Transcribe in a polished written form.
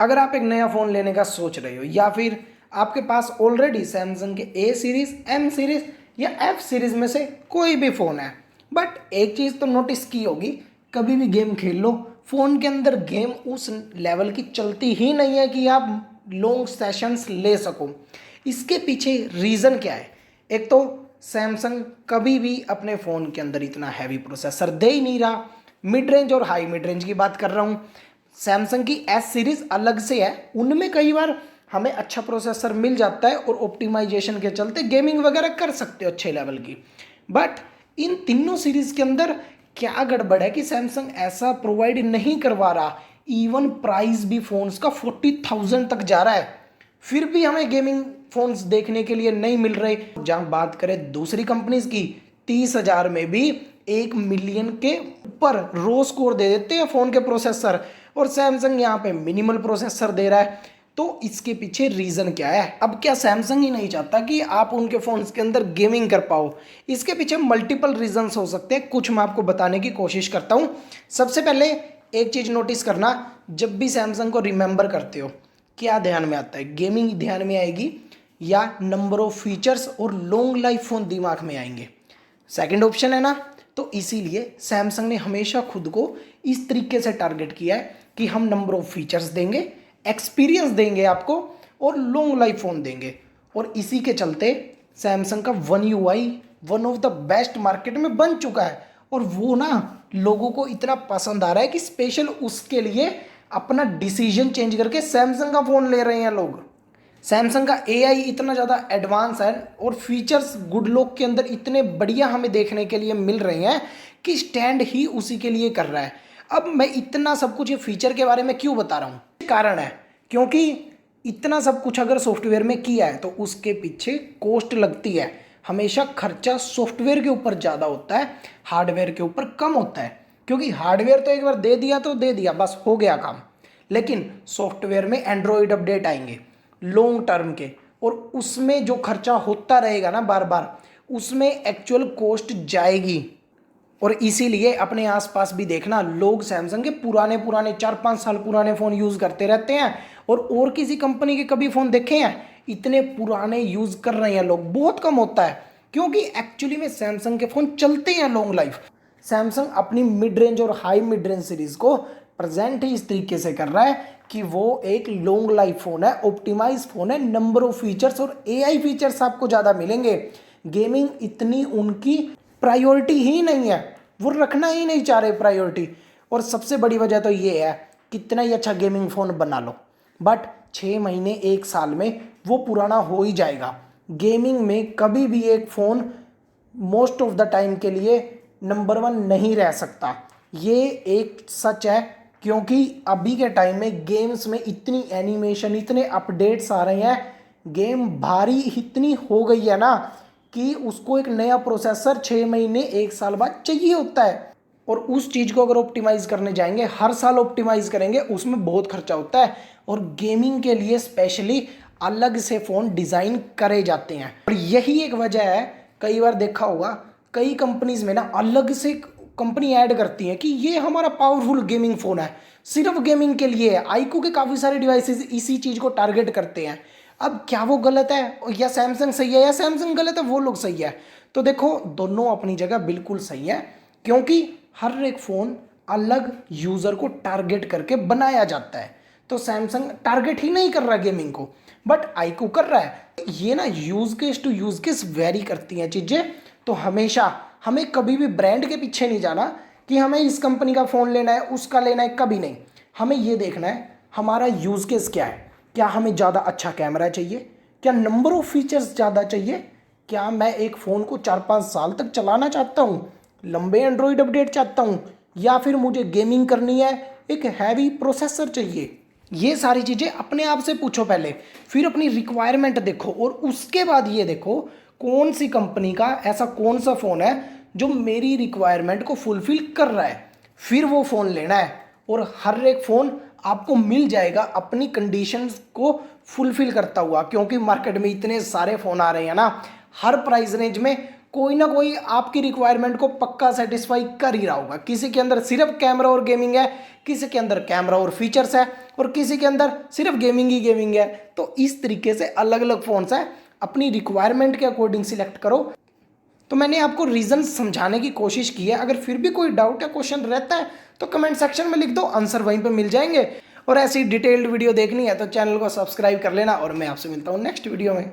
अगर आप एक नया फ़ोन लेने का सोच रहे हो या फिर आपके पास ऑलरेडी सैमसंग के ए सीरीज़, एम सीरीज़ या एफ सीरीज़ में से कोई भी फ़ोन है, बट एक चीज़ तो नोटिस की होगी, कभी भी गेम खेल लो फ़ोन के अंदर गेम उस लेवल की चलती ही नहीं है कि आप लॉन्ग सेशंस ले सको। इसके पीछे रीज़न क्या है? एक तो सैमसंग कभी भी अपने फ़ोन के अंदर इतना हैवी प्रोसेसर दे ही नहीं रहा। मिड रेंज और हाई मिड रेंज की बात कर रहा हूँ। सैमसंग की एस सीरीज़ अलग से है, उनमें कई बार हमें अच्छा प्रोसेसर मिल जाता है और ऑप्टिमाइजेशन के चलते गेमिंग वगैरह कर सकते हो अच्छे लेवल की। बट इन तीनों सीरीज़ के अंदर क्या गड़बड़ है कि सैमसंग ऐसा प्रोवाइड नहीं करवा रहा। इवन प्राइस भी फ़ोन्स का 40,000 तक जा रहा है, फिर भी हमें गेमिंग फ़ोन्स देखने के लिए नहीं मिल रहे। जहाँ बात करें दूसरी कंपनीज की, 30,000 में भी 1 मिलियन के ऊपर रो स्कोर दे देते हैं फ़ोन के प्रोसेसर, और सैमसंग यहाँ पे मिनिमल प्रोसेसर दे रहा है। तो इसके पीछे रीज़न क्या है? अब क्या सैमसंग ही नहीं चाहता कि आप उनके फ़ोन्स के अंदर गेमिंग कर पाओ? इसके पीछे मल्टीपल रीजंस हो सकते हैं, कुछ मैं आपको बताने की कोशिश करता हूँ। सबसे पहले एक चीज़ नोटिस करना, जब भी सैमसंग को रिमेंबर करते हो क्या ध्यान में आता है? गेमिंग ध्यान में आएगी या नंबर ऑफ फीचर्स और लॉन्ग लाइफ फ़ोन दिमाग में आएंगे? सेकंड ऑप्शन है ना। तो इसीलिए सैमसंग ने हमेशा खुद को इस तरीके से टारगेट किया है कि हम नंबर ऑफ फीचर्स देंगे, एक्सपीरियंस देंगे आपको और लॉन्ग लाइफ फ़ोन देंगे। और इसी के चलते सैमसंग का one UI one of the best market में बन चुका है, और वो ना लोगों को इतना पसंद आ रहा है कि स्पेशल उसके लिए अपना डिसीजन चेंज करके सैमसंग का फ़ोन ले रहे हैं लोग। सैमसंग का एआई इतना ज़्यादा एडवांस है और फीचर्स गुड लुक के अंदर इतने बढ़िया हमें देखने के लिए मिल रहे हैं कि स्टैंड ही उसी के लिए कर रहा है। अब मैं इतना सब कुछ ये फीचर के बारे में क्यों बता रहा हूँ? कारण है क्योंकि इतना सब कुछ अगर सॉफ्टवेयर में किया है तो उसके पीछे कॉस्ट लगती है। हमेशा खर्चा सॉफ्टवेयर के ऊपर ज़्यादा होता है, हार्डवेयर के ऊपर कम होता है। क्योंकि हार्डवेयर तो एक बार दे दिया तो दे दिया, बस हो गया काम। लेकिन सॉफ्टवेयर में एंड्रॉयड अपडेट आएंगे लॉन्ग टर्म के, और उसमें जो खर्चा होता रहेगा ना बार बार, उसमें एक्चुअल कॉस्ट जाएगी। और इसीलिए अपने आसपास भी देखना, लोग सैमसंग के पुराने पुराने 4-5 साल पुराने फ़ोन यूज़ करते रहते हैं, और किसी कंपनी के कभी फ़ोन देखे हैं इतने पुराने यूज़ कर रहे हैं लोग? बहुत कम होता है, क्योंकि एक्चुअली में सैमसंग के फ़ोन चलते हैं लॉन्ग लाइफ। सैमसंग अपनी मिड रेंज और हाई मिड रेंज सीरीज़ को प्रेजेंट ही इस तरीके से कर रहा है कि वो एक लॉन्ग लाइफ फ़ोन है, ऑप्टिमाइज फ़ोन है, नंबर ऑफ फीचर्स और एआई फीचर्स आपको ज़्यादा मिलेंगे। गेमिंग इतनी उनकी प्रायोरिटी ही नहीं है, वो रखना ही नहीं चाह रहे प्रायोरिटी। और सबसे बड़ी वजह तो ये है, कितना ही अच्छा गेमिंग फ़ोन बना लो बट 6 महीने 1 साल में वो पुराना हो ही जाएगा। गेमिंग में कभी भी एक phone most of the time के लिए नंबर 1 नहीं रह सकता, ये एक सच है। क्योंकि अभी के टाइम में गेम्स में इतनी एनिमेशन, इतने अपडेट्स आ रहे हैं, गेम भारी इतनी हो गई है ना कि उसको एक नया प्रोसेसर 6 महीने 1 साल बाद चाहिए होता है। और उस चीज़ को अगर ऑप्टिमाइज़ करने जाएंगे, हर साल ऑप्टिमाइज़ करेंगे, उसमें बहुत खर्चा होता है। और गेमिंग के लिए स्पेशली अलग से फ़ोन डिज़ाइन करे जाते हैं, और यही एक वजह है, कई बार देखा होगा कई कंपनीज में ना अलग से कंपनी ऐड करती है कि ये हमारा पावरफुल गेमिंग फ़ोन है, सिर्फ गेमिंग के लिए है। आईक्यू के काफ़ी सारे डिवाइसेस इसी चीज़ को टारगेट करते हैं। अब क्या वो गलत है या सैमसंग सही है, या सैमसंग गलत है वो लोग सही है? तो देखो, दोनों अपनी जगह बिल्कुल सही है, क्योंकि हर एक फ़ोन अलग यूज़र को टारगेट करके बनाया जाता है। तो सैमसंग टारगेट ही नहीं कर रहा गेमिंग को, बट आईक्यू कर रहा है। ये ना use case to use case vary करती हैं चीज़ें। तो हमेशा हमें कभी भी ब्रांड के पीछे नहीं जाना कि हमें इस कंपनी का फ़ोन लेना है, उसका लेना है, कभी नहीं। हमें ये देखना है हमारा यूज़ केस क्या है। क्या हमें ज़्यादा अच्छा कैमरा चाहिए? क्या नंबर ऑफ़ फीचर्स ज़्यादा चाहिए? क्या मैं एक फ़ोन को 4-5 साल तक चलाना चाहता हूँ, लंबे एंड्रॉयड अपडेट चाहता हूँ, या फिर मुझे गेमिंग करनी है, एक हैवी प्रोसेसर चाहिए? ये सारी चीज़ें अपने आप से पूछो पहले, फिर अपनी रिक्वायरमेंट देखो, और उसके बाद ये देखो कौन सी कंपनी का ऐसा कौन सा फ़ोन है जो मेरी रिक्वायरमेंट को फुलफ़िल कर रहा है, फिर वो फ़ोन लेना है। और हर एक फ़ोन आपको मिल जाएगा अपनी कंडीशंस को फुलफ़िल करता हुआ, क्योंकि मार्केट में इतने सारे फ़ोन आ रहे हैं ना, हर प्राइस रेंज में कोई ना कोई आपकी रिक्वायरमेंट को पक्का सेटिस्फाई कर ही रहा होगा। किसी के अंदर सिर्फ कैमरा और गेमिंग है, किसी के अंदर कैमरा और फीचर्स है, और किसी के अंदर सिर्फ गेमिंग ही गेमिंग है। तो इस तरीके से अलग अलग फ़ोन्स हैं, अपनी रिक्वायरमेंट के अकॉर्डिंग सिलेक्ट करो। तो मैंने आपको रीज़न समझाने की कोशिश की है। अगर फिर भी कोई डाउट या क्वेश्चन रहता है तो कमेंट सेक्शन में लिख दो, आंसर वहीं पे मिल जाएंगे। और ऐसी डिटेल्ड वीडियो देखनी है तो चैनल को सब्सक्राइब कर लेना, और मैं आपसे मिलता हूँ नेक्स्ट वीडियो में।